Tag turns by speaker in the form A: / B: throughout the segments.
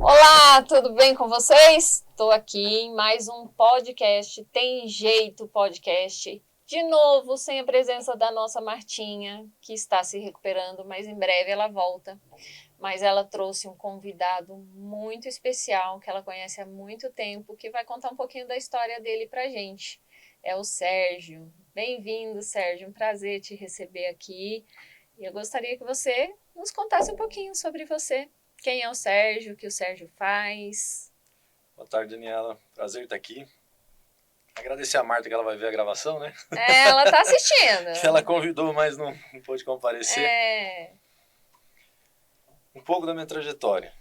A: Olá, tudo bem com vocês? Estou aqui em mais um podcast, Tem Jeito Podcast. De novo, sem a presença da nossa Martinha, que está se recuperando, mas em breve ela volta. Mas ela trouxe um convidado muito especial, que ela conhece há muito tempo, que vai contar um pouquinho da história dele pra gente. É o Sérgio. Bem-vindo, Sérgio. Um prazer te receber aqui. E eu gostaria que você nos contasse um pouquinho sobre você. Quem é o Sérgio? O que o Sérgio faz?
B: Boa tarde, Daniela. Prazer estar aqui. Agradecer a Marta que ela vai ver a gravação, né?
A: Ela tá assistindo.
B: Que ela convidou, mas não pôde comparecer. Um pouco da minha trajetória.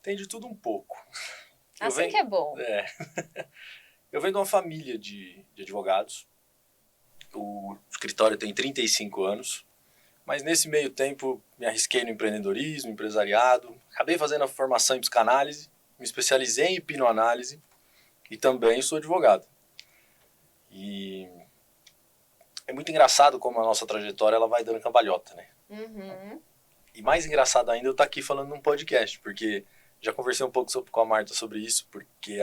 B: Tem de tudo um pouco.
A: Assim que é bom.
B: Eu venho de uma família de advogados. O escritório tem 35 anos. Mas nesse meio tempo me arrisquei no empreendedorismo, empresariado. Acabei fazendo a formação em psicanálise. Me especializei em hipnoanálise. E também sou advogado. E é muito engraçado como a nossa trajetória ela vai dando cambalhota, né?
A: Uhum.
B: E mais engraçado ainda eu estar aqui falando num podcast, porque já conversei um pouco com a Marta sobre isso, porque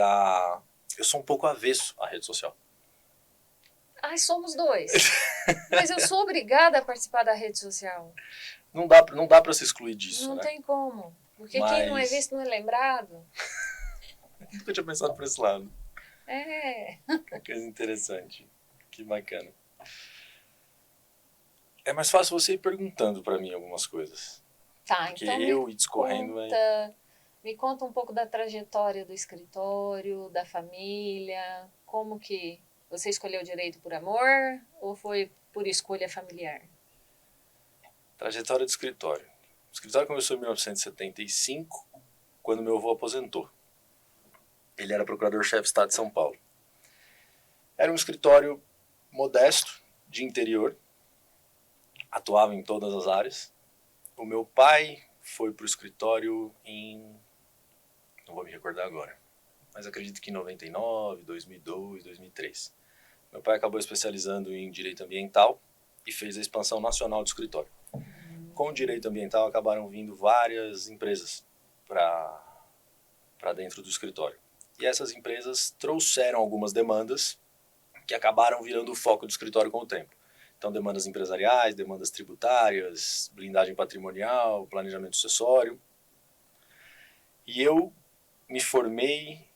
B: eu sou um pouco avesso à rede social.
A: Ai, somos dois. Mas eu sou obrigada a participar da rede social.
B: Não dá pra se excluir disso,
A: Não
B: né?
A: tem como. Porque quem não é visto não é lembrado.
B: Nunca tinha pensado por esse lado.
A: Que
B: coisa interessante. Que bacana. É mais fácil você ir perguntando pra mim algumas coisas.
A: Tá,
B: porque
A: então
B: eu ir discorrendo
A: me conta um pouco da trajetória do escritório, da família, como que você escolheu direito por amor ou foi por escolha familiar?
B: Trajetória do escritório. O escritório começou em 1975, quando meu avô aposentou. Ele era procurador-chefe do Estado de São Paulo. Era um escritório modesto, de interior, atuava em todas as áreas. O meu pai foi para o escritório não vou me recordar agora, mas acredito que em 99, 2002, 2003. Meu pai acabou especializando em direito ambiental e fez a expansão nacional do escritório. Com o direito ambiental acabaram vindo várias empresas para dentro do escritório. E essas empresas trouxeram algumas demandas que acabaram virando o foco do escritório com o tempo. Então, demandas empresariais, demandas tributárias, blindagem patrimonial, planejamento sucessório. E eu me formei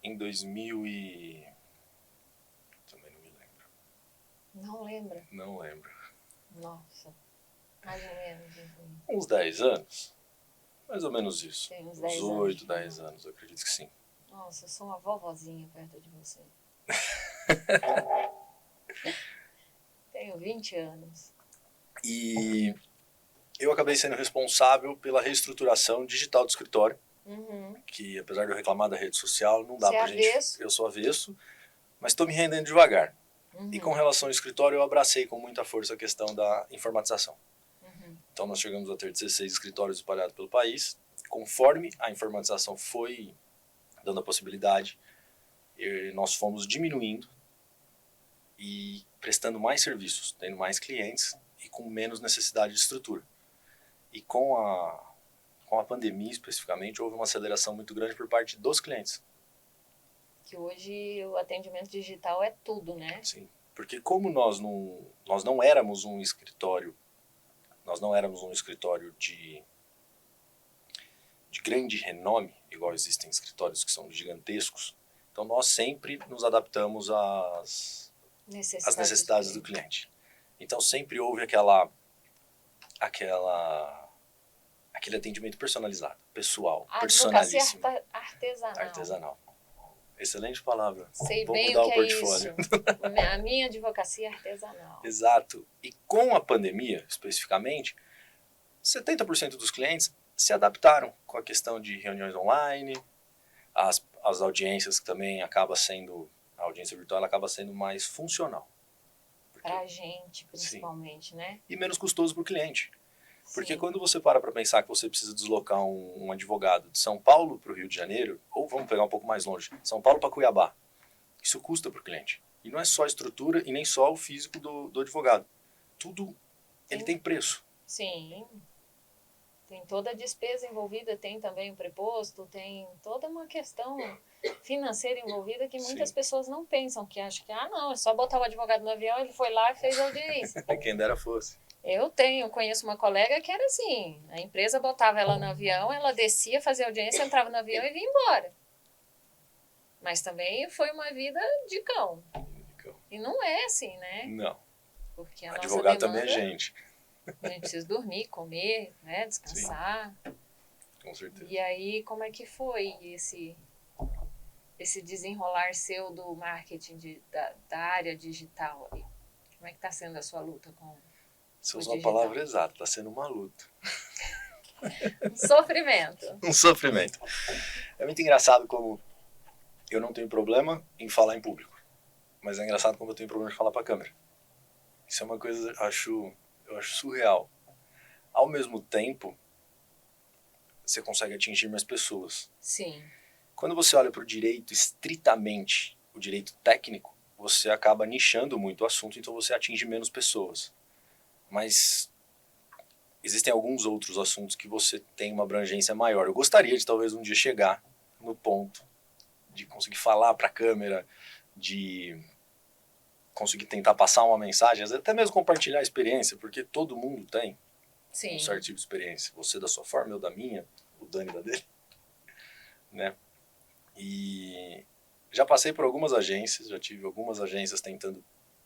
B: em 2000 e... Também não me lembro.
A: Não lembra?
B: Não lembro.
A: Nossa, mais ou menos.
B: Uns 10 anos. Mais ou menos isso.
A: Tem uns
B: 10 8, 10 anos, eu acredito que sim.
A: Nossa, eu sou uma vovozinha perto de você. Tenho 20 anos.
B: E eu acabei sendo responsável pela reestruturação digital do escritório. Que apesar de eu reclamar da rede social, não dá pra gente...
A: Avesso.
B: Eu sou avesso, mas estou me rendendo devagar. E com relação ao escritório, eu abracei com muita força a questão da informatização. Então nós chegamos a ter 16 escritórios espalhados pelo país. Conforme a informatização foi dando a possibilidade, nós fomos diminuindo e prestando mais serviços, tendo mais clientes e com menos necessidade de estrutura. E com a pandemia especificamente, houve uma aceleração muito grande por parte dos clientes.
A: Que hoje o atendimento digital é tudo, né?
B: Sim, porque como nós não éramos um escritório, de grande renome, igual existem escritórios que são gigantescos, então nós sempre nos adaptamos às necessidades do cliente. Então sempre houve aquele atendimento personalizado, pessoal, personalíssimo. Artesanal. Excelente palavra.
A: Sei
B: Vou
A: bem
B: mudar
A: o que
B: o portfólio.
A: É isso. A minha advocacia é artesanal.
B: Exato. E com a pandemia, especificamente, 70% dos clientes se adaptaram com a questão de reuniões online, as audiências que também a audiência virtual acaba sendo mais funcional.
A: Pra gente, principalmente, sim, né?
B: E menos custoso para o cliente. Porque quando você para pensar que você precisa deslocar um advogado de São Paulo para o Rio de Janeiro, ou vamos pegar um pouco mais longe, São Paulo para Cuiabá, isso custa para o cliente. E não é só a estrutura e nem só o físico do advogado. Tudo, ele tem preço.
A: Sim. Tem toda a despesa envolvida, tem também o preposto, tem toda uma questão financeira envolvida que muitas pessoas não pensam, que acham que, não, é só botar o advogado no avião, ele foi lá e fez a audiência.
B: Quem dera fosse.
A: Conheço uma colega que era assim, a empresa botava ela no avião, ela descia, fazia audiência, entrava no avião e vinha embora. Mas também foi uma vida de cão. E não é assim, né?
B: Não.
A: Porque
B: advogado também é gente.
A: A gente precisa dormir, comer, né, descansar.
B: Sim. Com certeza.
A: E aí, como é que foi esse desenrolar seu do marketing da área digital aí? Como é que está sendo a sua luta com
B: Você usou a palavra exata, está sendo uma luta.
A: Um sofrimento.
B: Um sofrimento. É muito engraçado como eu não tenho problema em falar em público, mas é engraçado como eu tenho problema de falar para a câmera. Isso é uma coisa eu acho surreal. Ao mesmo tempo, você consegue atingir mais pessoas.
A: Sim.
B: Quando você olha para o direito estritamente, o direito técnico, você acaba nichando muito o assunto, então você atinge menos pessoas. Mas existem alguns outros assuntos que você tem uma abrangência maior. Eu gostaria de talvez um dia chegar no ponto de conseguir falar para a câmera, de conseguir tentar passar uma mensagem, até mesmo compartilhar a experiência, porque todo mundo tem um certo tipo de experiência. Você da sua forma, eu da minha, o Dani da dele. Né? E já passei por algumas agências, já tive algumas agências tentando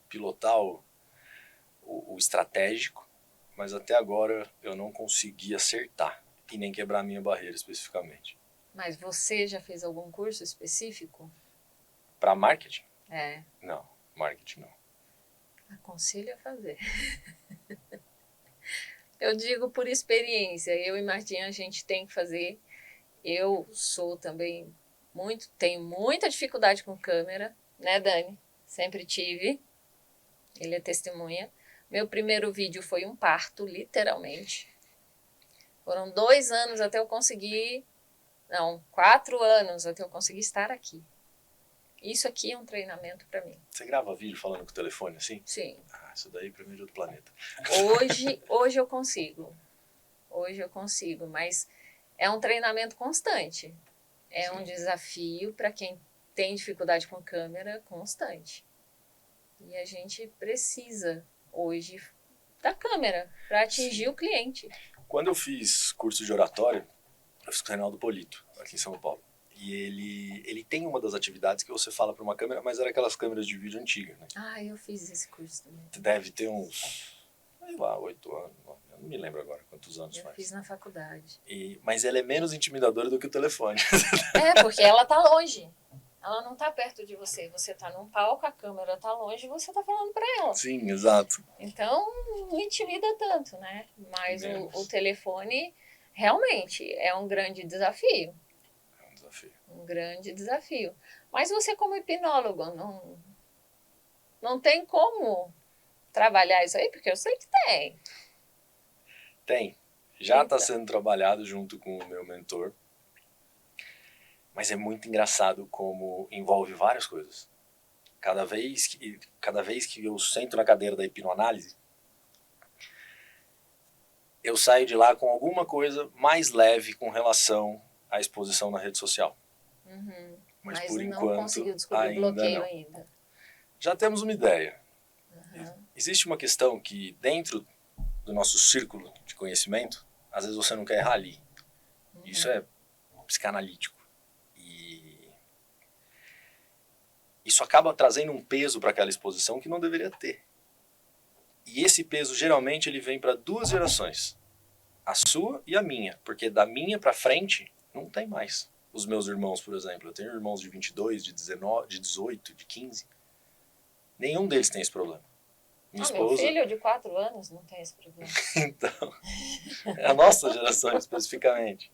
B: pilotar o estratégico, mas até agora eu não consegui acertar e nem quebrar a minha barreira especificamente.
A: Mas você já fez algum curso específico?
B: Para marketing? Não, marketing não.
A: Aconselho a fazer. Eu digo por experiência, eu e Martinha a gente tem que fazer. Eu sou também tenho muita dificuldade com câmera, né, Dani? Sempre tive. Ele é testemunha. Meu primeiro vídeo foi um parto, literalmente. Foram 2 anos até eu conseguir... Não, 4 anos até eu conseguir estar aqui. Isso aqui é um treinamento para mim.
B: Você grava vídeo falando com o telefone assim?
A: Sim.
B: Isso daí para mim é de outro planeta.
A: Hoje eu consigo. Hoje eu consigo, mas é um treinamento constante. É um desafio para quem tem dificuldade com câmera constante. E a gente precisa hoje da câmera para atingir o cliente.
B: Quando eu fiz curso de oratória, eu fiz com o Reinaldo Polito, aqui em São Paulo. E ele tem uma das atividades que você fala para uma câmera, mas era aquelas câmeras de vídeo antigas, né?
A: Eu fiz esse curso também.
B: Deve ter uns, sei lá, 8 anos, eu não me lembro agora quantos anos faz.
A: Eu fiz na faculdade.
B: Mas ela é menos intimidadora do que o telefone.
A: Porque ela tá longe. Ela não tá perto de você. Você tá num palco, a câmera tá longe e você tá falando para ela.
B: Sim, exato.
A: Então, não intimida tanto, né? Mas o telefone realmente é um grande desafio. Um grande desafio. Mas você, como hipnólogo, não tem como trabalhar isso aí? Porque eu sei que tem.
B: Tem. Já está sendo trabalhado junto com o meu mentor. Mas é muito engraçado como envolve várias coisas. Cada vez que eu sento na cadeira da hipnoanálise, eu saio de lá com alguma coisa mais leve com relação à exposição na rede social. Mas por enquanto,
A: não conseguiu descobrir o bloqueio ainda.
B: Já temos uma ideia. Existe uma questão que dentro do nosso círculo de conhecimento, às vezes você não quer errar ali. Isso é psicanalítico. E isso acaba trazendo um peso para aquela exposição que não deveria ter. E esse peso, geralmente, ele vem para 2 gerações. A sua e a minha. Porque da minha para frente, não tem mais. Os meus irmãos, por exemplo. Eu tenho irmãos de 22, de 19, de 18, de 15. Nenhum deles tem esse problema. Minha esposa...
A: Meu filho de 4 anos não tem esse problema.
B: Então, é a nossa geração especificamente.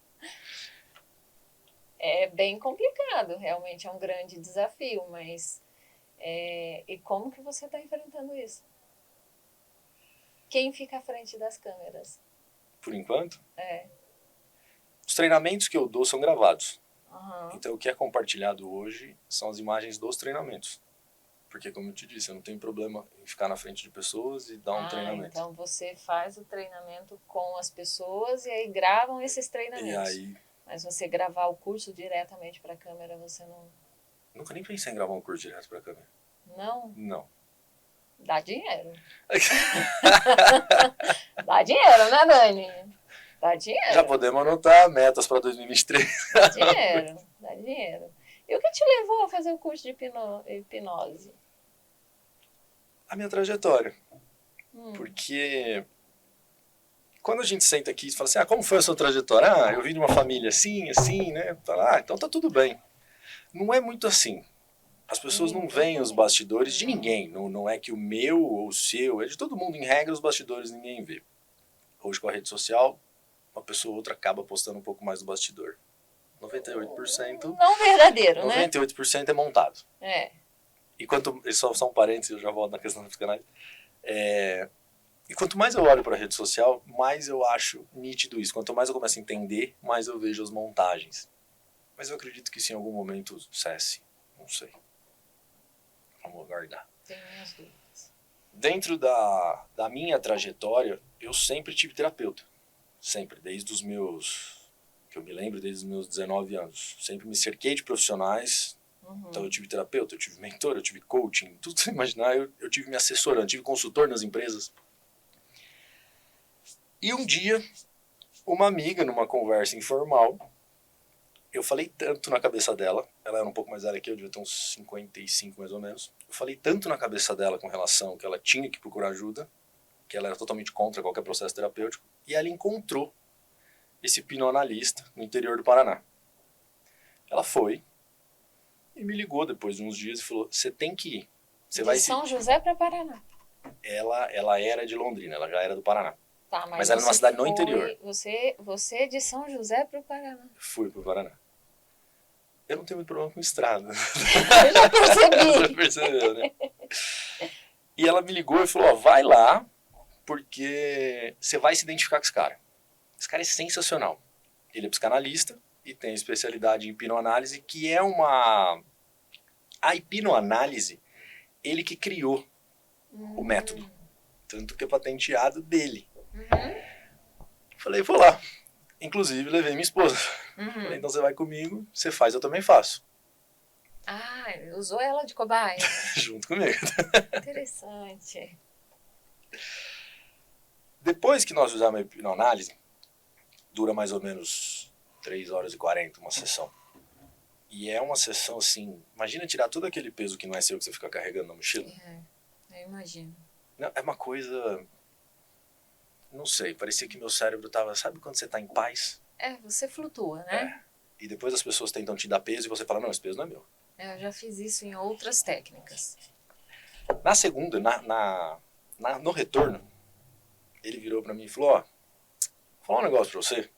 A: É bem complicado, realmente é um grande desafio, mas... E como que você está enfrentando isso? Quem fica à frente das câmeras?
B: Por enquanto? Os treinamentos que eu dou são gravados. Então o que é compartilhado hoje são as imagens dos treinamentos. Porque, como eu te disse, eu não tenho problema em ficar na frente de pessoas e dar um treinamento.
A: Então você faz o treinamento com as pessoas e aí gravam esses
B: E
A: treinamentos.
B: aí,
A: Mas você gravar o curso diretamente para a câmera, você não...
B: nunca nem pensei em gravar um curso direto pra câmera.
A: Não?
B: Não.
A: Dá dinheiro. Dá dinheiro, né, Dani? Dá dinheiro.
B: Já podemos anotar metas para 2023.
A: Dá dinheiro, dá dinheiro. E o que te levou a fazer o curso de hipnose?
B: A minha trajetória. Porque quando a gente senta aqui e fala assim, como foi a sua trajetória? Eu vim de uma família assim, assim, né? Fala, então tá tudo bem. Não é muito assim. As pessoas não veem os bastidores de ninguém. Não é que o meu ou o seu, é de todo mundo. Em regra, os bastidores ninguém vê. Hoje com a rede social, uma pessoa ou outra acaba postando um pouco mais do bastidor. 98%...
A: Não verdadeiro,
B: 98% é montado.
A: É.
B: E só um parênteses, eu já volto na questão do psicanálise. E quanto mais eu olho para a rede social, mais eu acho nítido isso. Quanto mais eu começo a entender, mais eu vejo as montagens. Mas eu acredito que isso em algum momento cesse. Não sei. Vamos aguardar.
A: Tenho minhas dúvidas.
B: Dentro da minha trajetória, eu sempre tive terapeuta. Sempre, desde os meus... que eu me lembro, desde os meus 19 anos. Sempre me cerquei de profissionais. Então eu tive terapeuta, eu tive mentor, eu tive coaching, tudo que você imaginar, eu tive me assessorando, eu tive consultor nas empresas. E um dia, uma amiga, numa conversa informal, eu falei tanto na cabeça dela, ela era um pouco mais velha que eu, devia ter uns 55 mais ou menos, eu falei tanto na cabeça dela com relação que ela tinha que procurar ajuda, que ela era totalmente contra qualquer processo terapêutico, e ela encontrou esse hipnoanalista no interior do Paraná. Ela foi e me ligou depois de uns dias e falou, você tem que ir.
A: De São José para Paraná.
B: Ela era de Londrina, ela já era do Paraná.
A: Tá,
B: mas era numa cidade no interior.
A: Você de São José para o Paraná.
B: Fui para o Paraná. Eu não tenho muito problema com estrada.
A: Eu já percebi.
B: Você percebeu, né? E ela me ligou e falou, vai lá, porque você vai se identificar com esse cara. Esse cara é sensacional. Ele é psicanalista e tem especialidade em hipnoanálise, que é uma... A hipnoanálise, ele que criou o método. Tanto que é patenteado dele. Falei, vou lá. Inclusive, levei minha esposa. Falei, então você vai comigo, você faz, eu também faço.
A: Ah, usou ela de cobaia.
B: Junto comigo.
A: Interessante.
B: Depois que nós usamos a hipnoanálise, dura mais ou menos 3 horas e 40 uma sessão. E é uma sessão assim, imagina tirar todo aquele peso que não é seu, que você fica carregando na mochila.
A: Eu imagino.
B: Não, é uma coisa, não sei, parecia que meu cérebro tava, sabe quando você tá em paz?
A: Você flutua, né?
B: E depois as pessoas tentam te dar peso e você fala, não, esse peso não é meu.
A: Eu já fiz isso em outras técnicas.
B: Na segunda, no retorno, ele virou pra mim e falou, vou falar um negócio pra você.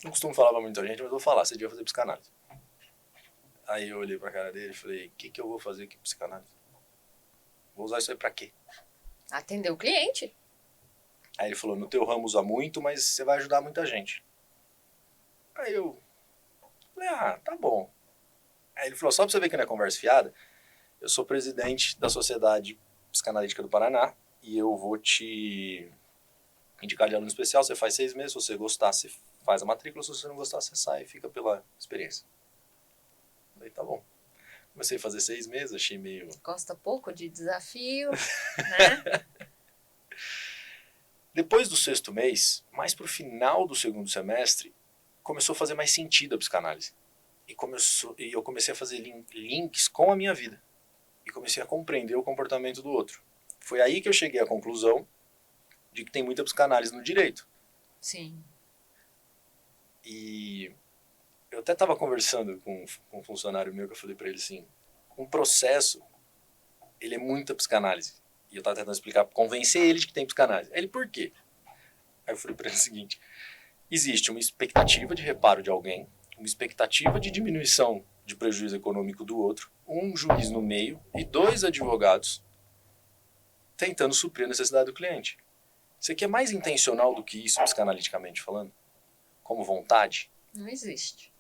B: Não costumo falar pra muita gente, mas vou falar, você devia fazer psicanálise. Aí eu olhei pra cara dele e falei, o que eu vou fazer aqui com psicanálise? Vou usar isso aí pra quê?
A: Atender o cliente.
B: Aí ele falou, no teu ramo usa muito, mas você vai ajudar muita gente. Aí eu falei, tá bom. Aí ele falou, só pra você ver que não é conversa fiada, eu sou presidente da Sociedade Psicanalítica do Paraná e eu vou te indicar de aluno especial, você faz 6 meses, se você gostar, você faz a matrícula, se você não gostar, você sai e fica pela experiência. Falei, tá bom. Comecei a fazer 6 meses, achei meio...
A: Gosta pouco de desafio, né?
B: Depois do 6º mês, mais pro final do 2º semestre, começou a fazer mais sentido a psicanálise. E eu comecei a fazer links com a minha vida. E comecei a compreender o comportamento do outro. Foi aí que eu cheguei à conclusão de que tem muita psicanálise no direito.
A: Sim.
B: E eu até estava conversando com um funcionário meu, que eu falei para ele assim, um processo, ele é muita psicanálise. E eu estava tentando explicar, convencer ele de que tem psicanálise. Aí ele, por quê? Aí eu falei para ele o seguinte, existe uma expectativa de reparo de alguém, uma expectativa de diminuição de prejuízo econômico do outro, um juiz no meio e 2 advogados tentando suprir a necessidade do cliente. Isso aqui é mais intencional do que isso, psicanaliticamente falando? Como vontade?
A: Não existe.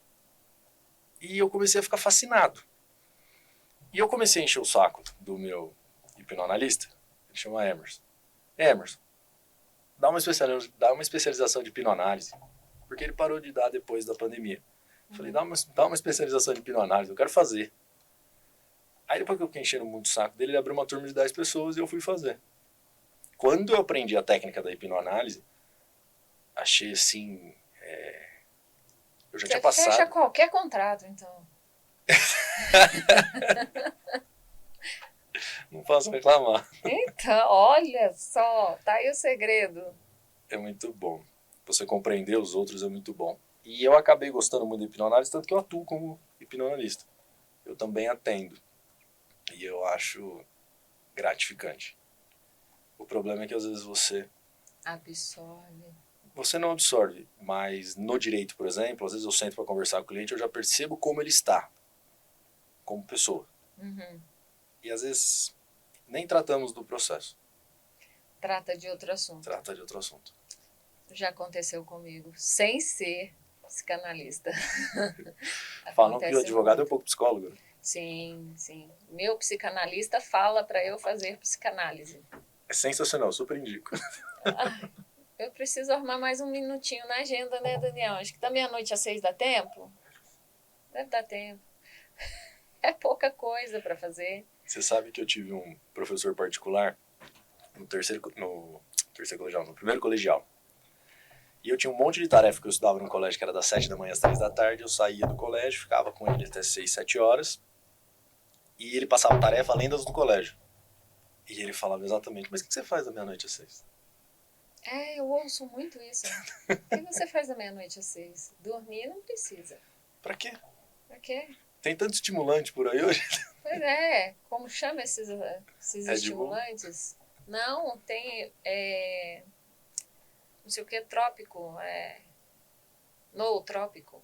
B: E eu comecei a ficar fascinado. E eu comecei a encher o saco do meu hipnoanalista, ele chama Emerson. Emerson, dá uma especialização de hipnoanálise, porque ele parou de dar depois da pandemia. Eu falei, dá uma especialização de hipnoanálise, eu quero fazer. Aí depois que eu fiquei enchendo muito o saco dele, ele abriu uma turma de 10 pessoas e eu fui fazer. Quando eu aprendi a técnica da hipnoanálise, achei assim... eu já tinha passado...
A: Fecha qualquer contrato, então.
B: Não posso reclamar.
A: Então, olha só, tá aí o segredo.
B: É muito bom. Você compreender os outros é muito bom. E eu acabei gostando muito da hipnoanálise, tanto que eu atuo como hipnoanalista. Eu também atendo. E eu acho gratificante. O problema é que às vezes você não absorve, mas no direito, por exemplo, às vezes eu sento para conversar com o cliente, eu já percebo como ele está, como pessoa.
A: Uhum.
B: E às vezes nem tratamos do processo.
A: Trata de outro assunto. Já aconteceu comigo, sem ser psicanalista.
B: Falam que o advogado é um pouco psicólogo.
A: Sim, sim. Meu psicanalista fala para eu fazer psicanálise.
B: É sensacional, super indico.
A: Eu preciso arrumar mais um minutinho na agenda, né, Daniel? Acho que da meia-noite às 6 dá tempo? Deve dar tempo. É pouca coisa para fazer.
B: Você sabe que eu tive um professor particular no primeiro colegial. E eu tinha um monte de tarefa que eu estudava no colégio, que era das 7 da manhã às 3 da tarde. Eu saía do colégio, ficava com ele até 6, 7 horas. E ele passava tarefa além das do colégio. E ele falava exatamente, mas o que você faz da meia-noite às 6?
A: Eu ouço muito isso. O que você faz da meia-noite às 6? Dormir não precisa.
B: Pra quê?
A: Pra quê?
B: Tem tanto estimulante por aí hoje.
A: Pois é. Como chama esses estimulantes? Não, tem... não sei o que, trópico. Nootrópico.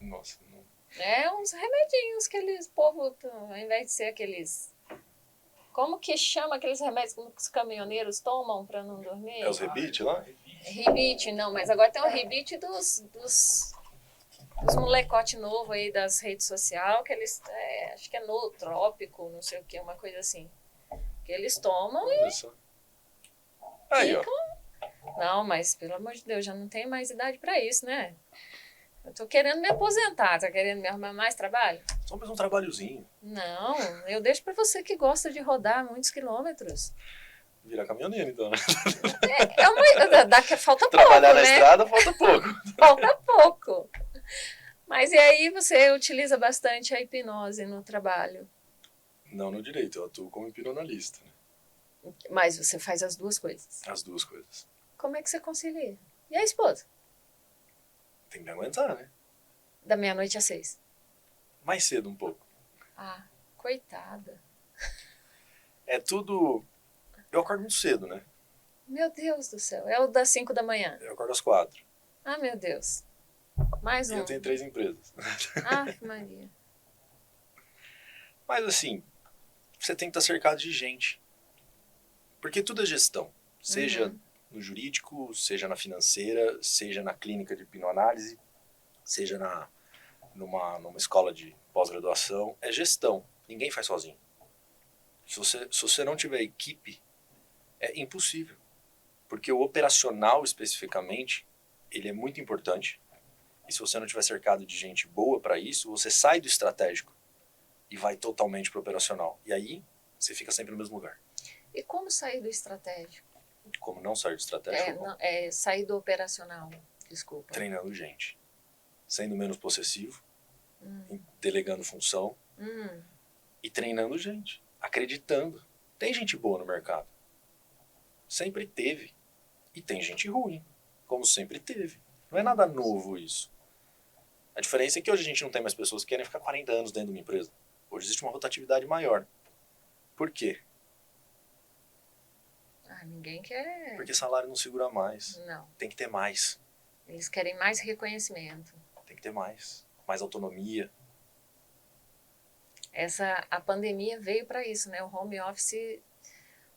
B: Nossa, não.
A: Uns remedinhos que eles, povo, ao invés de ser aqueles... Como que chama aqueles remédios que os caminhoneiros tomam para não dormir?
B: É os rebite lá?
A: Rebite, não, mas agora tem o rebite dos molecote novo aí das redes sociais, que eles, acho que é nootrópico, não sei o que, uma coisa assim. Que eles tomam e
B: aí,
A: ficam... Não, mas pelo amor de Deus, já não tenho mais idade para isso, né? Eu tô querendo me aposentar, tá querendo me arrumar mais trabalho?
B: Só mais um trabalhozinho.
A: Não, eu deixo para você que gosta de rodar muitos quilômetros.
B: Virar caminhoneiro, então, né?
A: Falta pouco,
B: Trabalhar na
A: né?
B: estrada, falta pouco.
A: Falta pouco. Mas e aí você utiliza bastante a hipnose no trabalho?
B: Não no direito, eu atuo como hipnoanalista. Né?
A: Mas você faz as duas coisas?
B: As duas coisas.
A: Como é que você concilia? E a esposa?
B: Tem que aguentar, né?
A: Da meia-noite às 6.
B: Mais cedo um pouco.
A: Ah, coitada.
B: É tudo... Eu acordo muito cedo, né?
A: Meu Deus do céu. É o das 5 da manhã.
B: Eu acordo às 4.
A: Ah, meu Deus. Mais um.
B: E eu tenho 3 empresas.
A: Ah, que Maria.
B: Mas assim, você tem que estar cercado de gente. Porque tudo é gestão. Seja no jurídico, seja na financeira, seja na clínica de hipnoanálise, seja numa escola de pós-graduação. É gestão. Ninguém faz sozinho. Se você não tiver equipe, é impossível. Porque o operacional, especificamente, ele é muito importante. E se você não tiver cercado de gente boa para isso, você sai do estratégico e vai totalmente para o operacional. E aí, você fica sempre no mesmo lugar.
A: E como sair do estratégico?
B: Como não sair do estratégico?
A: Sair do operacional, desculpa.
B: Treinando gente. Sendo menos possessivo, delegando função e treinando gente. Acreditando. Tem gente boa no mercado. Sempre teve. E tem gente ruim, como sempre teve. Não é nada novo isso. A diferença é que hoje a gente não tem mais pessoas que querem ficar 40 anos dentro de uma empresa. Hoje existe uma rotatividade maior. Por quê?
A: Ninguém quer...
B: Porque salário não segura mais.
A: Não.
B: Tem que ter mais.
A: Eles querem mais reconhecimento.
B: Tem que ter mais. Mais autonomia.
A: A pandemia veio para isso, né? O home office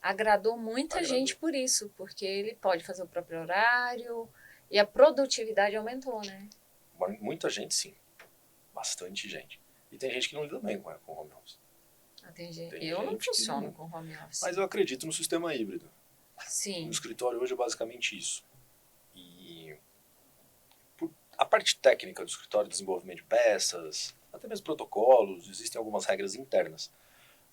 A: agradou muita gente por isso, porque ele pode fazer o próprio horário e a produtividade aumentou, né?
B: Muita gente, sim. Bastante gente. E tem gente que não lida bem com home office.
A: Entendi.
B: Tem
A: Eu não
B: gente que
A: funciono
B: não.
A: com home office.
B: Mas eu acredito no sistema híbrido.
A: Sim.
B: No escritório hoje é basicamente isso. E a parte técnica do escritório, desenvolvimento de peças, até mesmo protocolos, existem algumas regras internas.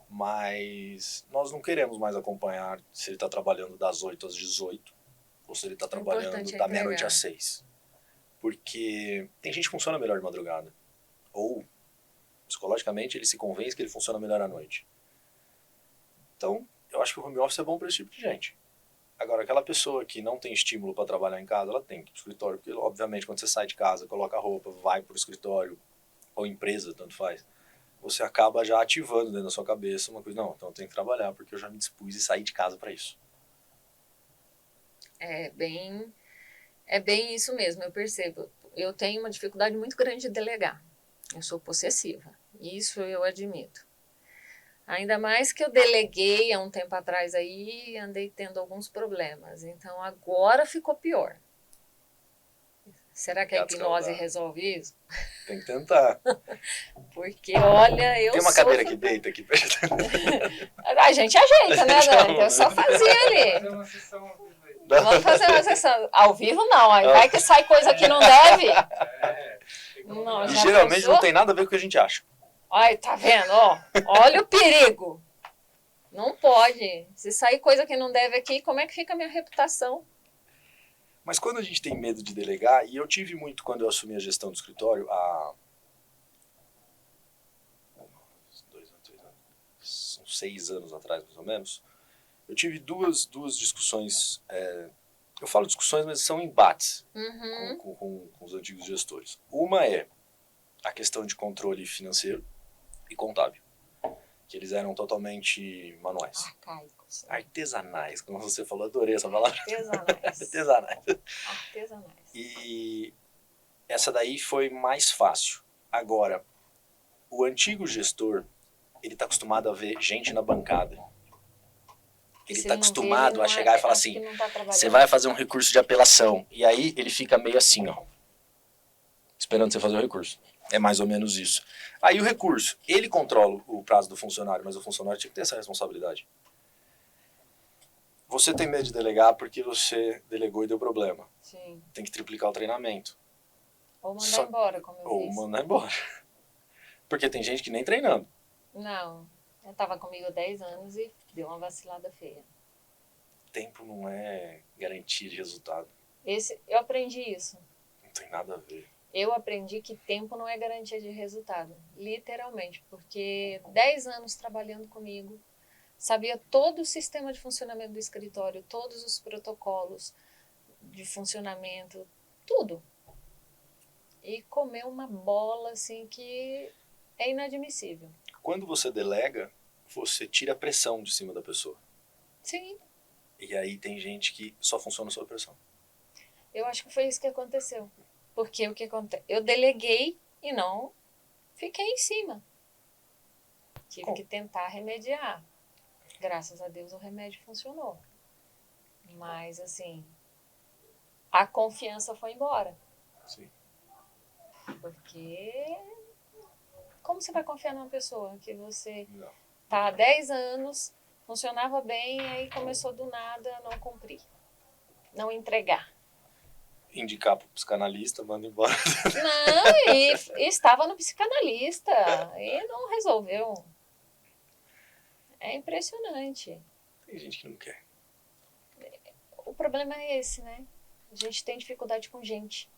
B: Mas nós não queremos mais acompanhar se ele está trabalhando das 8 às 18 ou se ele está trabalhando
A: importante é
B: da meia-noite
A: entregar.
B: às 6. Porque tem gente que funciona melhor de madrugada. Ou, psicologicamente, ele se convence que ele funciona melhor à noite. Então, eu acho que o home office é bom para esse tipo de gente. Agora, aquela pessoa que não tem estímulo para trabalhar em casa, ela tem que ir para o escritório. Porque, obviamente, quando você sai de casa, coloca a roupa, vai para o escritório, ou empresa, tanto faz, você acaba já ativando dentro da sua cabeça uma coisa, não, então eu tenho que trabalhar, porque eu já me dispus e saí de casa para isso.
A: É bem isso mesmo, eu percebo. Eu tenho uma dificuldade muito grande de delegar. Eu sou possessiva. Isso eu admito. Ainda mais que eu deleguei há um tempo atrás aí e andei tendo alguns problemas. Então agora ficou pior. Será que a
B: Gato
A: hipnose
B: escaldado.
A: resolve isso?
B: Tem que tentar.
A: Porque, olha, eu
B: Tem uma
A: sofro.
B: cadeira que deita aqui pra gente.
A: A gente ajeita, né, Dani? Eu só fazia ali.
C: Uma sessão ao vivo aí.
A: Vamos fazer uma sessão. Ao vivo não, aí vai que sai coisa que não deve.
C: Tem que
A: Não,
C: combinar.
B: E
A: já
B: geralmente
A: pensou?
B: não tem nada a ver com o que a gente acha.
A: Ai, tá vendo? Ó, olha o perigo. Não pode. Se sair coisa que não deve aqui, como é que fica a minha reputação?
B: Mas quando a gente tem medo de delegar, e eu tive muito quando eu assumi a gestão do escritório, há 6 anos atrás, mais ou menos, eu tive duas discussões. Eu falo discussões, mas são embates
A: Uhum.
B: com os antigos gestores. Uma é a questão de controle financeiro e contábil, que eles eram totalmente manuais.
A: Arcaicos.
B: Artesanais, como você falou, adorei essa palavra.
A: Artesanais.
B: Artesanais.
A: Artesanais.
B: E essa daí foi mais fácil. Agora, o antigo gestor, ele está acostumado a ver gente na bancada. Ele
A: Se
B: está
A: não vê,
B: acostumado
A: ele
B: a
A: não
B: chegar
A: é-
B: e falar
A: acho que
B: assim,
A: não tá trabalhando.
B: você vai fazer um recurso de apelação. E aí ele fica meio assim, ó, esperando você fazer o recurso. É mais ou menos isso. Aí o recurso, ele controla o prazo do funcionário, mas o funcionário tinha que ter essa responsabilidade. Você tem medo de delegar porque você delegou e deu problema.
A: Sim.
B: Tem que triplicar o treinamento.
A: Ou mandar
B: Só-
A: embora, como eu
B: Ou
A: disse.
B: mandar embora. Porque tem gente que nem treinando.
A: Não. Eu tava comigo há 10 anos e deu uma vacilada feia.
B: Tempo não é garantia de resultado.
A: Eu aprendi isso.
B: Não tem nada a ver.
A: Eu aprendi que tempo não é garantia de resultado. Literalmente. Porque 10 anos trabalhando comigo, sabia todo o sistema de funcionamento do escritório, todos os protocolos de funcionamento, tudo. E comeu uma bola assim que é inadmissível.
B: Quando você delega, você tira a pressão de cima da pessoa.
A: Sim,
B: E aí tem gente que só funciona sob pressão.
A: eu acho que foi isso que aconteceu. Porque o que acontece? Eu deleguei e não fiquei em cima. Tive
B: Bom.
A: que tentar remediar. Graças a Deus o remédio funcionou. Mas assim, a confiança foi embora.
B: Sim.
A: Porque como você vai confiar numa pessoa que você
B: Não.
A: tá há 10 anos, funcionava bem, aí começou do nada a não cumprir, não entregar.
B: Indicar pro psicanalista, manda embora.
A: Não, e estava no psicanalista e não resolveu. É impressionante.
B: Tem gente que não quer.
A: O problema é esse, né? A gente tem dificuldade com gente.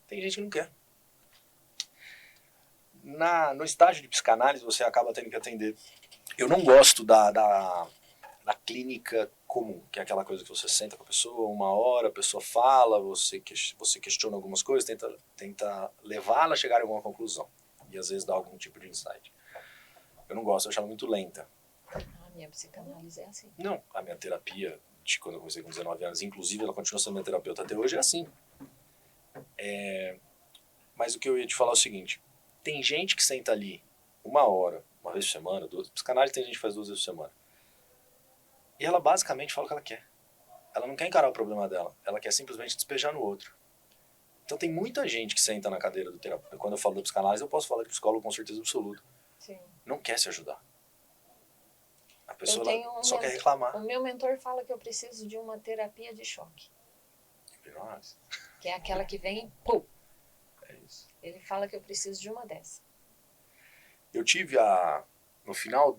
B: Tem gente que não quer. No estágio de psicanálise, você acaba tendo que atender. Eu não gosto da clínica comum, que é aquela coisa que você senta com a pessoa, 1 hora, a pessoa fala, você questiona algumas coisas, tenta levá-la a chegar a alguma conclusão. E às vezes dá algum tipo de insight. Eu não gosto, eu acho ela muito lenta.
A: A minha psicanálise é assim.
B: Não, a minha terapia, de quando eu comecei com 19 anos, inclusive ela continua sendo minha terapeuta até hoje, é assim. Mas o que eu ia te falar é o seguinte, tem gente que senta ali 1 hora, uma vez por semana, 2, psicanálise tem gente que faz 2 vezes por semana, e ela basicamente fala o que ela quer. Ela não quer encarar o problema dela, ela quer simplesmente despejar no outro. Então tem muita gente que senta na cadeira do terapeuta. Quando eu falo da psicanálise, eu posso falar de psicólogo com certeza absoluta.
A: Sim.
B: Não quer se ajudar. A pessoa
A: tenho
B: ela
A: um
B: só quer
A: mentor-
B: reclamar.
A: O meu mentor fala que eu preciso de uma terapia de choque,
B: Hipnose.
A: que é aquela que vem e pum.
B: É isso.
A: Ele fala que eu preciso de uma dessa.
B: Eu tive no final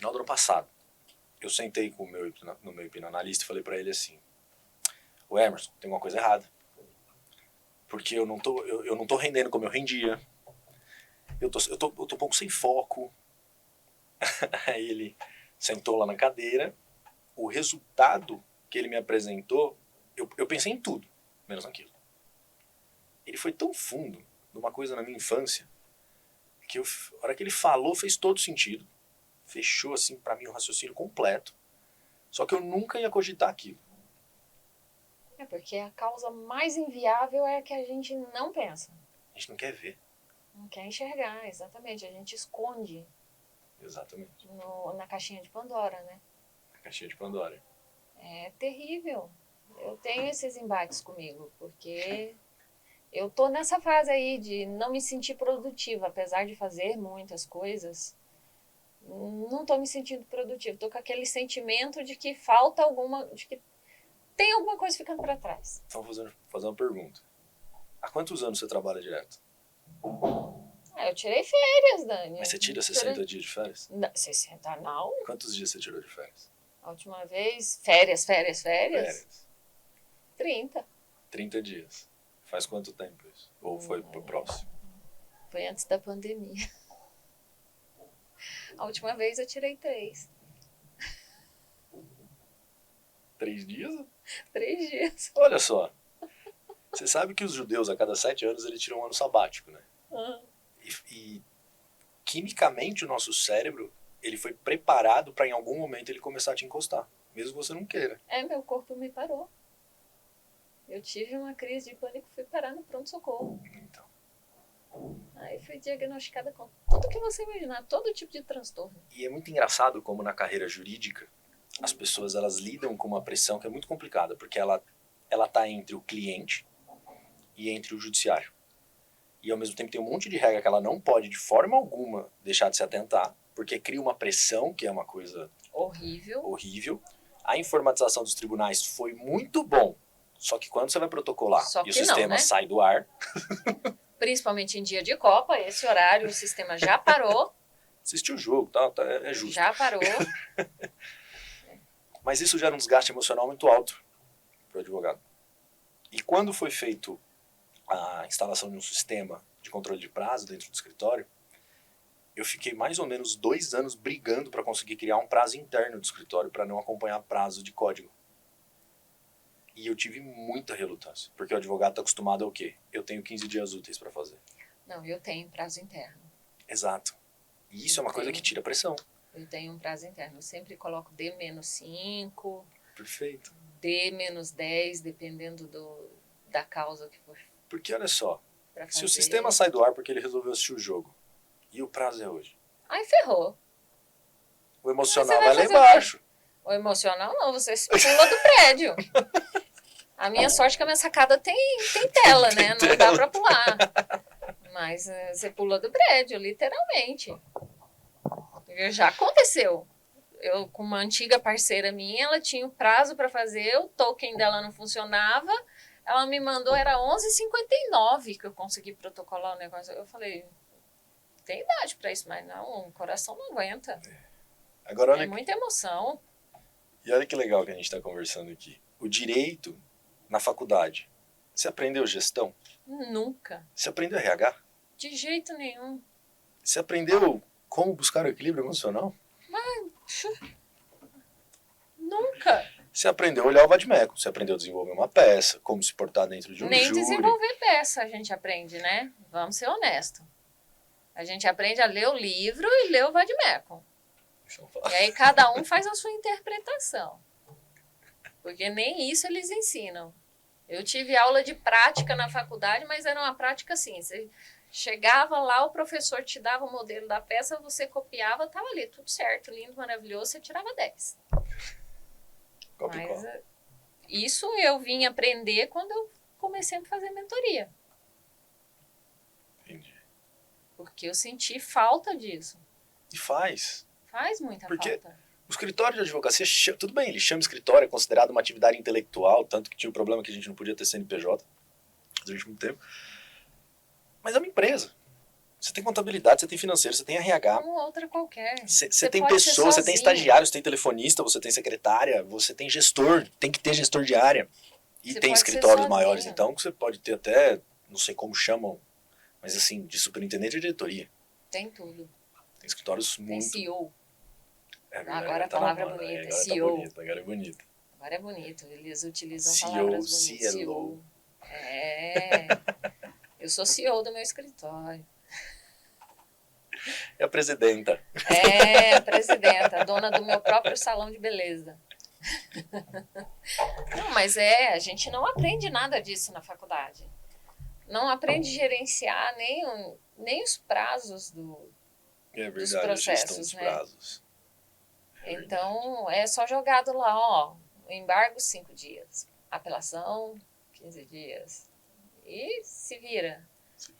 B: do ano passado, eu sentei com no meu hipnoanalista e falei pra ele assim: o Emerson, tem uma coisa errada. Porque eu não tô rendendo como eu rendia. Eu tô um pouco sem foco. Aí ele sentou lá na cadeira. O resultado que ele me apresentou, eu pensei em tudo, menos naquilo. Ele foi tão fundo numa coisa na minha infância que a hora que ele falou fez todo sentido. Fechou assim pra mim o raciocínio completo. Só que eu nunca ia cogitar aquilo.
A: É porque a causa mais inviável é a que a gente não pensa.
B: A gente não quer ver.
A: Não quer enxergar, exatamente. A gente esconde
B: Exatamente.
A: na caixinha de Pandora, né?
B: A caixinha de Pandora.
A: É terrível. Eu tenho esses embates comigo, porque eu tô nessa fase aí de não me sentir produtiva, apesar de fazer muitas coisas. Não tô me sentindo produtiva. Tô com aquele sentimento de que falta de que tem alguma coisa ficando para trás.
B: Então vou fazer uma pergunta. Há quantos anos você trabalha direto?
A: Eu tirei férias, Dani.
B: Mas você tira 60 dias de férias?
A: Não, 60 não.
B: Quantos dias você tirou de férias?
A: A última vez, férias. 30.
B: 30 dias. Faz quanto tempo isso? Ou foi pro próximo?
A: Foi antes da pandemia. A última vez eu tirei 3.
B: 3 dias?
A: 3 dias.
B: Olha só. Você sabe que os judeus, a cada 7 anos, eles tiram um ano sabático, né? E quimicamente o nosso cérebro, ele foi preparado para em algum momento ele começar a te encostar. Mesmo que você não queira.
A: Meu corpo me parou. Eu tive uma crise de pânico e fui parar no pronto-socorro.
B: Então.
A: Aí fui diagnosticada com tudo que você imaginar, todo tipo de transtorno.
B: E é muito engraçado como na carreira jurídica, as pessoas elas lidam com uma pressão que é muito complicada, porque ela tá entre o cliente e entre o judiciário. E ao mesmo tempo tem um monte de regra que ela não pode de forma alguma deixar de se atentar, porque cria uma pressão, que é uma coisa horrível. A informatização dos tribunais foi muito bom, só que quando você vai protocolar e o sistema sai do ar...
A: Principalmente em dia de Copa, esse horário o sistema já parou.
B: Assistiu o jogo, tá, é justo.
A: Já parou.
B: Mas isso gera um desgaste emocional muito alto para o advogado. E quando foi feito a instalação de um sistema de controle de prazo dentro do escritório, eu fiquei mais ou menos 2 anos brigando para conseguir criar um prazo interno do escritório para não acompanhar prazo de código. E eu tive muita relutância, porque o advogado está acostumado ao quê? Eu tenho 15 dias úteis para fazer.
A: Não, eu tenho prazo interno.
B: Exato. E isso é uma coisa que tira pressão.
A: Eu tenho um prazo interno. Eu sempre coloco D-5.
B: Perfeito.
A: D-10, dependendo da causa que for.
B: Porque olha só,
A: pra fazer.
B: Se o sistema sai do ar porque ele resolveu assistir o jogo, e o prazo é hoje?
A: Aí ferrou.
B: O emocional vai lá
A: fazer
B: embaixo.
A: O emocional não, você se pula do prédio. A minha sorte é que a minha sacada tem tela, né? Não dá pra pular. Mas você pula do prédio, literalmente. Já aconteceu. Eu, com uma antiga parceira minha, ela tinha o prazo pra fazer, o token dela não funcionava. Ela me mandou, era 11h59 que eu consegui protocolar o negócio. Eu falei, tem idade pra isso, mas não, o coração não aguenta.
B: Agora, olha,
A: muita emoção.
B: E olha que legal que a gente está conversando aqui. O direito na faculdade. Você aprendeu gestão?
A: Nunca.
B: Você aprendeu RH?
A: De jeito nenhum.
B: Você aprendeu como buscar o equilíbrio emocional?
A: Nunca.
B: Você aprendeu a olhar o vadimeco. Você aprendeu a desenvolver uma peça, como se portar dentro de um
A: Nem
B: júri.
A: desenvolver peça a gente aprende, né? Vamos ser honestos. A gente aprende a ler o livro e ler o vadimeco. E aí cada um faz a sua interpretação. Porque nem isso eles ensinam. Eu tive aula de prática na faculdade, mas era uma prática assim. Você chegava lá, o professor te dava o modelo da peça, você copiava, estava ali, tudo certo, lindo, maravilhoso, você tirava 10. Mas isso eu vim aprender quando eu comecei a fazer mentoria.
B: Entendi.
A: Porque eu senti falta disso.
B: E faz.
A: Faz muita
B: Porque
A: falta.
B: o escritório de advocacia, tudo bem, ele chama escritório, é considerado uma atividade intelectual, tanto que tinha o problema que a gente não podia ter CNPJ durante muito tempo. Mas é uma empresa. Você tem contabilidade, você tem financeiro, você tem RH.
A: Como outra qualquer.
B: Você tem
A: pode ser
B: pessoas, você tem
A: sozinho.
B: estagiário, você tem telefonista, você tem secretária, você tem gestor, tem que ter gestor de área. E
A: Você
B: tem
A: pode ser
B: escritórios
A: sozinho.
B: maiores, então, que você pode ter até, não sei como chamam, mas assim, de superintendente e diretoria.
A: Tem tudo.
B: Tem escritórios
A: Tem
B: muito...
A: CEO.
B: É verdade,
A: Agora a
B: tá na
A: palavra é
B: moda,
A: bonita,
B: agora
A: CEO.
B: Tá bonito, agora é bonito.
A: Agora é bonito. Eles utilizam
B: CEO,
A: palavras bonitas.
B: CLO.
A: É. Eu sou CEO do meu escritório.
B: É a presidenta.
A: É, presidenta, dona do meu próprio salão de beleza. Não, mas a gente não aprende nada disso na faculdade. Não aprende a gerenciar nem os prazos
B: É
A: dos
B: verdade, a gestão
A: processos,
B: dos
A: né?
B: prazos.
A: Então, é só jogado lá, ó, o embargo 5 dias, apelação 15 dias. E se vira.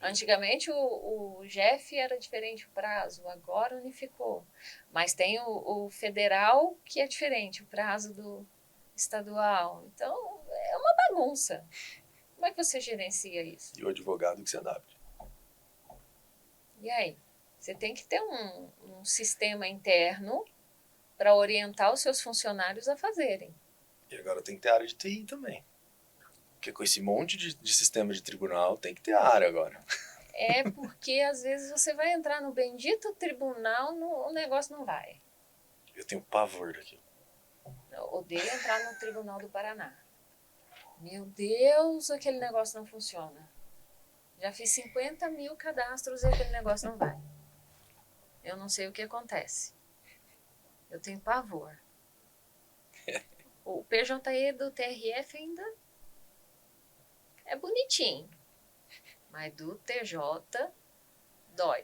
A: Antigamente o GEF era diferente o prazo, agora unificou. Mas tem o federal que é diferente, o prazo do estadual. Então, é uma bagunça. Como é que você gerencia isso?
B: E o advogado que se adapte.
A: E aí? Você tem que ter um sistema interno para orientar os seus funcionários a fazerem.
B: E agora tem que ter área de TI também. Porque com esse monte de sistema de tribunal, tem que ter área agora.
A: É porque às vezes você vai entrar no bendito tribunal, o negócio não vai.
B: Eu tenho pavor daquilo.
A: Eu odeio entrar no Tribunal do Paraná. Meu Deus, aquele negócio não funciona. Já fiz 50 mil cadastros e aquele negócio não vai. Eu não sei o que acontece. Eu tenho pavor. O PJE do TRF ainda é bonitinho. Mas do TJ dói.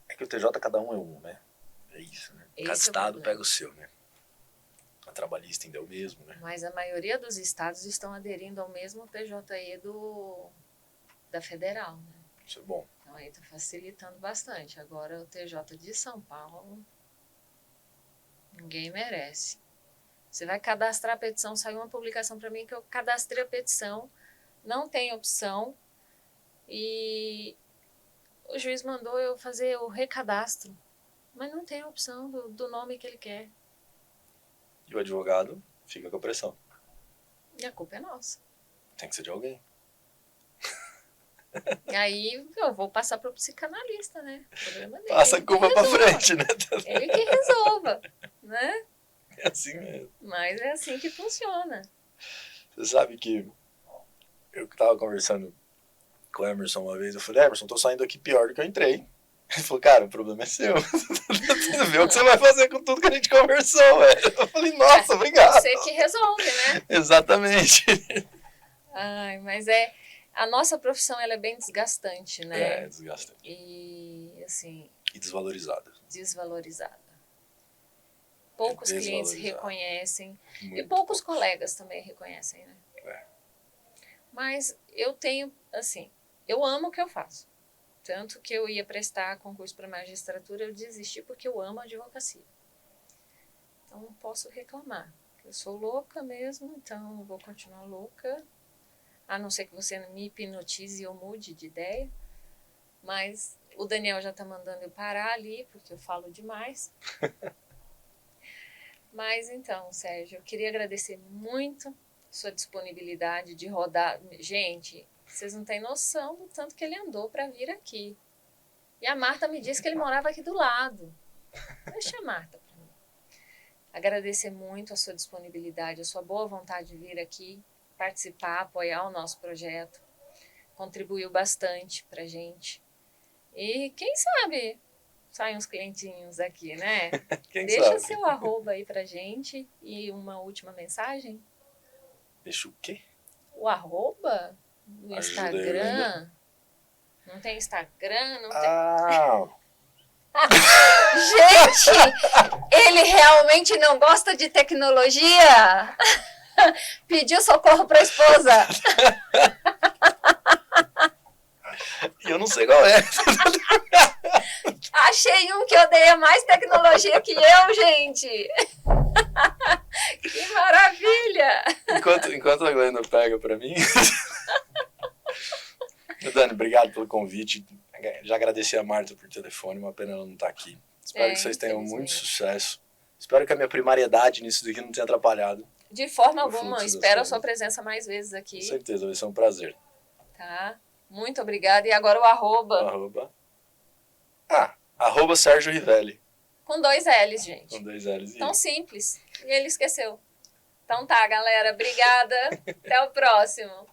B: É que o TJ cada um é um, né? É isso, né?
A: Esse
B: Cada
A: é o
B: estado
A: problema.
B: pega o seu, né? A trabalhista ainda é o mesmo, né?
A: Mas a maioria dos estados estão aderindo ao mesmo PJE da federal, né?
B: Isso é bom.
A: Então aí está facilitando bastante. Agora o TJ de São Paulo, ninguém merece. Você vai cadastrar a petição, saiu uma publicação para mim que eu cadastrei a petição, não tem opção, e o juiz mandou eu fazer o recadastro, mas não tem a opção do nome que ele quer.
B: E o advogado fica com a pressão.
A: E a culpa é nossa.
B: Tem que ser de alguém.
A: E aí eu vou passar para o psicanalista, né? O problema dele.
B: Passa a
A: Ele que
B: culpa pra
A: resolva.
B: frente, né?
A: Ele que resolva, né?
B: É assim mesmo.
A: Mas é assim que funciona.
B: Você sabe que eu tava conversando com o Emerson uma vez, eu falei, Emerson, tô saindo aqui pior do que eu entrei. Ele falou, cara, o problema é seu. Você vê o que você vai fazer com tudo que a gente conversou, velho. Eu falei, nossa, obrigado.
A: Você que resolve, né?
B: Exatamente.
A: Ai, mas a nossa profissão ela é bem desgastante, né?
B: É, desgastante.
A: E, assim,
B: E desvalorizada.
A: desvalorizada. Poucos clientes
B: desvalorizada.
A: reconhecem. E
B: Muito
A: poucos
B: pouco.
A: colegas também reconhecem, né?
B: É.
A: Mas eu tenho, assim, eu amo o que eu faço. Tanto que eu ia prestar concurso para magistratura, eu desisti porque eu amo a advocacia. Então não posso reclamar. Eu sou louca mesmo, então eu vou continuar louca. A não ser que você me hipnotize e eu mude de ideia. Mas o Daniel já está mandando eu parar ali, porque eu falo demais. Mas então, Sérgio, eu queria agradecer muito sua disponibilidade de rodar. Gente, vocês não têm noção do tanto que ele andou para vir aqui. E a Marta me disse que ele morava aqui do lado. Deixa a Marta para mim. Agradecer muito a sua disponibilidade, a sua boa vontade de vir aqui, participar, apoiar o nosso projeto. Contribuiu bastante para a gente. E quem sabe saem uns clientinhos aqui, né?
B: Quem
A: Deixa
B: sabe?
A: seu arroba aí pra gente e uma última mensagem.
B: Deixa o quê?
A: O arroba no
B: Ajuda aí,
A: Instagram. Não tem Instagram, não tem.
B: Ah,
A: Gente, ele realmente não gosta de tecnologia? Pediu socorro pra esposa.
B: eu não sei qual é.
A: Achei um que eu dei Ganha mais tecnologia que eu, gente. Que maravilha.
B: Enquanto a Glenda pega pra mim... Dani, obrigado pelo convite. Já agradeci a Marta por telefone, uma pena ela não estar aqui. Espero que vocês tenham muito sucesso. Espero que a minha primariedade nisso daqui não tenha atrapalhado.
A: De forma alguma, espero a sua presença mais vezes aqui.
B: Com certeza, vai ser um prazer.
A: Tá, muito obrigada. E agora o arroba.
B: Arroba Sérgio Rivelli.
A: Com 2 L's, gente.
B: Com 2 L's.
A: Tão simples. E ele esqueceu. Então tá, galera. Obrigada. Até o próximo.